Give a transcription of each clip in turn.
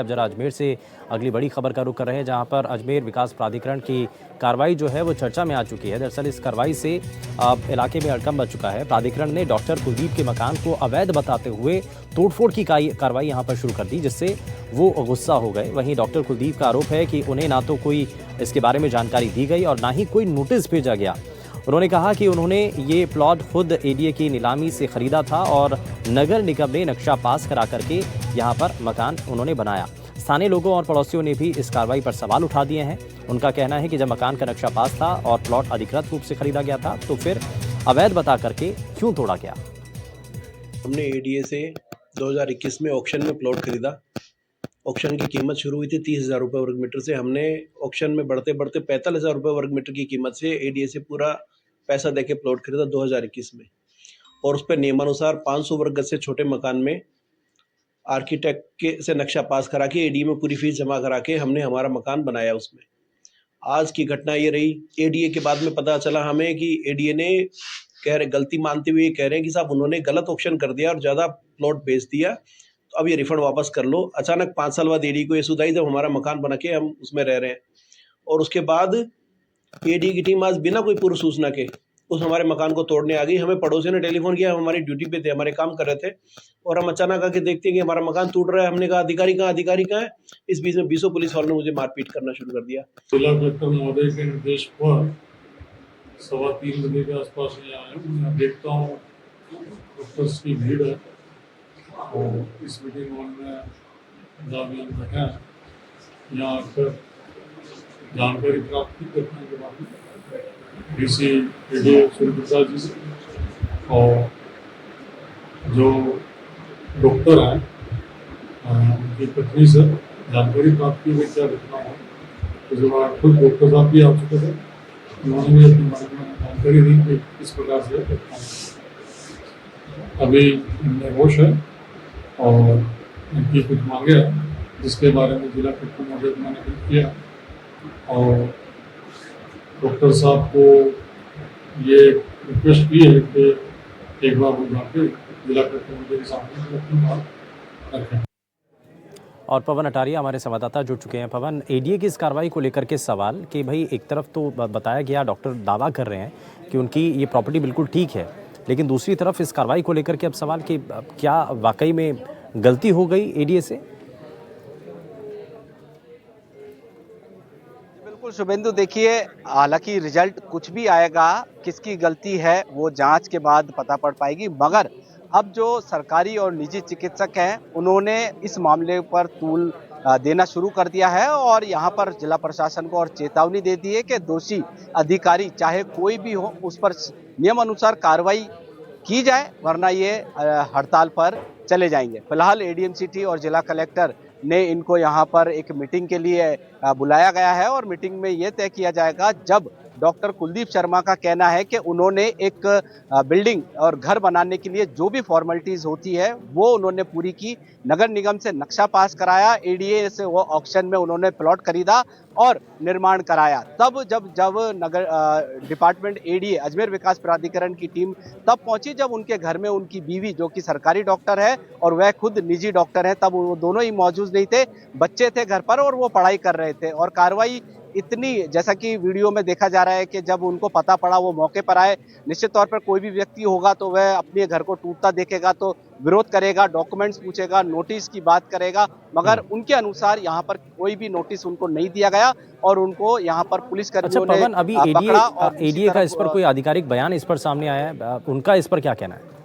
अब जरा अजमेर से अगली बड़ी खबर का रुख कर रहे हैं, जहां पर अजमेर विकास प्राधिकरण की कार्रवाई जो है वो चर्चा में आ चुकी है। दरअसल इस कार्रवाई से इलाके में हड़कंप मच चुका है। प्राधिकरण ने डॉक्टर कुलदीप के मकान को अवैध बताते हुए तोड़फोड़ की कार्रवाई यहां पर शुरू कर दी, जिससे वो गुस्सा हो गए। वहीं डॉक्टर कुलदीप का आरोप है कि उन्हें ना तो कोई इसके बारे में जानकारी दी गई और ना ही कोई नोटिस भेजा गया। उन्होंने कहा कि उन्होंने ये प्लॉट खुद एडीए की नीलामी से खरीदा था और नगर निगम ने नक्शा पास करा करके यहाँ पर मकान उन्होंने बनाया। स्थानीय लोगों और पड़ोसियों ने भी इस कार्रवाई पर सवाल उठा दिए हैं। उनका कहना है कि जब मकान का नक्शा पास था और प्लॉट अधिकृत रूप से खरीदा गया था, तो फिर अवैध बता करके क्यों तोड़ा गया। हमने एडीए से 2021 में ऑक्शन में प्लॉट खरीदा। ऑक्शन की कीमत शुरू हुई थी 30,000 रुपये वर्ग मीटर से। हमने ऑक्शन में बढ़ते बढ़ते 45,000 रुपये वर्ग मीटर की कीमत से एडीए से पूरा पैसा देके प्लॉट खरीदा 2021 में, और उस पर नियमानुसार 500 वर्ग गज से छोटे मकान में आर्किटेक्ट के से नक्शा पास करा के एडीए में पूरी फीस जमा करा के हमने हमारा मकान बनाया उसमें। आज की घटना ये रही, एडीए के बाद में पता चला हमें कि एडीए ने गलती मानते हुए कह रहे हैं कि साहब उन्होंने गलत ऑक्शन कर दिया और ज़्यादा प्लॉट बेच दिया, तो अब ये रिफंड वापस कर लो। अचानक 5 साल बाद एडीए को ये सुधाई जब हमारा मकान बना के हम उसमें रह रहे हैं, और उसके बाद एडीए की टीम आज बिना कोई पूर्व सूचना के उस हमारे मकान को तोड़ने आ गई। हमें पड़ोसी ने टेलीफोन किया, हम हमारी ड्यूटी पे थे, हमारे काम कर रहे थे, और हम अचानक आके देखते हैं कि हमारा मकान टूट रहा है। हमने कहा अधिकारी कहाँ है। इस बीच में 20 पुलिस वालों ने मुझे मारपीट करना शुरू कर दिया। जिला कलेक्टर महोदय के निर्देश पर 3:15 बजे के आसपास यहाँ आया। मैं देखता हूँ डॉक्टर्स की भीड़ है और इस मीटिंग हॉल में बैठे हैं। यहाँ आकर जानकारी प्राप्त करने के बाद डीसी एडीए सूर्य प्रसाद जी से और जो डॉक्टर हैं उनकी पत्नी से जानकारी प्राप्त की क्या घटना है। तो जब खुद डॉक्टर साहब भी आ चुके थे, उन्होंने भी अपने बारे में जानकारी दी कि किस प्रकार से घटना है। अभी इनमें होश है और इनकी कुछ मांगे हैं, जिसके बारे में जिला कलेक्टर महोदय को मैंने किया और डॉक्टर साहब को ये रिक्वेस्ट की है कि एक बार वो जाके जिला कलेक्टर महोदय के सामने अपनी बात रखें। और पवन अटारिया हमारे संवाददाता जुड़ चुके हैं। पवन, एडीए की इस कार्रवाई को लेकर के सवाल कि भाई एक तरफ तो बताया गया, डॉक्टर दावा कर रहे हैं कि उनकी ये प्रॉपर्टी बिल्कुल ठीक है, लेकिन दूसरी तरफ इस कार्रवाई को लेकर के अब सवाल कि क्या वाकई में गलती हो गई एडीए से। बिल्कुल शुभेंदु, देखिए हालांकि रिजल्ट कुछ भी आएगा, किसकी गलती है वो जांच के बाद पता पड़ पाएगी, मगर अब जो सरकारी और निजी चिकित्सक हैं उन्होंने इस मामले पर तूल देना शुरू कर दिया है और यहाँ पर जिला प्रशासन को और चेतावनी दे दी है कि दोषी अधिकारी चाहे कोई भी हो उस पर नियम अनुसार कार्रवाई की जाए, वरना ये हड़ताल पर चले जाएंगे। फिलहाल एडीएम सिटी और जिला कलेक्टर ने इनको यहाँ पर एक मीटिंग के लिए बुलाया गया है और मीटिंग में ये तय किया जाएगा, जब डॉक्टर कुलदीप शर्मा का कहना है कि उन्होंने एक बिल्डिंग और घर बनाने के लिए जो भी फॉर्मेलिटीज होती है वो उन्होंने पूरी की, नगर निगम से नक्शा पास कराया, एडीए से वो ऑक्शन में उन्होंने प्लॉट खरीदा और निर्माण कराया। तब जब नगर डिपार्टमेंट एडीए अजमेर विकास प्राधिकरण की टीम तब पहुंची, जब उनके घर में उनकी बीवी जो कि सरकारी डॉक्टर है और वह खुद निजी डॉक्टर है, तब वो दोनों ही मौजूद नहीं थे, बच्चे थे घर पर और वो पढ़ाई कर रहे थे। और कार्रवाई इतनी, जैसा कि वीडियो में देखा जा रहा है कि जब उनको पता पड़ा वो मौके पर आए। निश्चित तौर पर कोई भी व्यक्ति होगा तो वह अपने घर को टूटता देखेगा तो विरोध करेगा, डॉक्यूमेंट्स पूछेगा, नोटिस की बात करेगा, मगर उनके अनुसार यहाँ पर कोई भी नोटिस उनको नहीं दिया गया और उनको यहाँ पर पुलिस कर्मियों ने पवन, अभी एडीए का इस पर कोई आधिकारिक बयान इस पर सामने आया है, उनका इस पर क्या कहना है?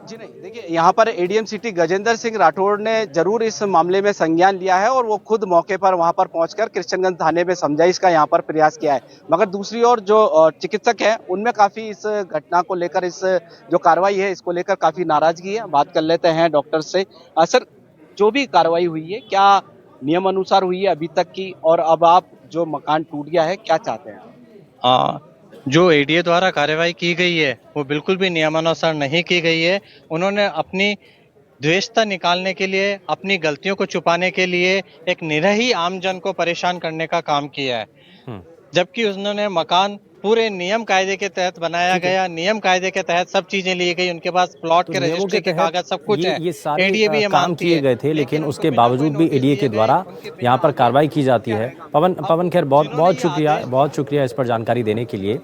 जी नहीं, देखिए यहाँ पर एडीएम सिटी गजेंद्र सिंह राठौड़ ने जरूर इस मामले में संज्ञान लिया है और वो खुद मौके पर वहां पर पहुंचकर कृष्णगंज थाने में समझाइश का यहाँ पर प्रयास किया है। मगर दूसरी ओर जो चिकित्सक हैं उनमें काफी इस घटना को लेकर, इस जो कार्रवाई है इसको लेकर काफी नाराजगी है। बात कर लेते हैं डॉक्टर से। सर, जो भी कार्रवाई हुई है क्या नियम अनुसार हुई है अभी तक की, और अब आप जो मकान टूट गया है क्या चाहते हैं? जो एडीए द्वारा कार्रवाई की गई है वो बिल्कुल भी नियमानुसार नहीं की गई है। उन्होंने अपनी द्वेषता निकालने के लिए, अपनी गलतियों को छुपाने के लिए एक निरही आमजन को परेशान करने का काम किया है। जबकि उन्होंने मकान पूरे नियम कायदे के तहत बनाया गया, नियम कायदे के तहत सब चीजें ली गई, उनके पास प्लॉट तो के नियमों रजिस्ट्री के तहत कागज सब कुछ है। ये सारे एडीए भी ये काम मानती किए है। गए थे, लेकिन उसके बावजूद भी एडीए के द्वारा यहाँ पर कार्रवाई की जाती है। पवन खैर बहुत बहुत शुक्रिया इस पर जानकारी देने के लिए।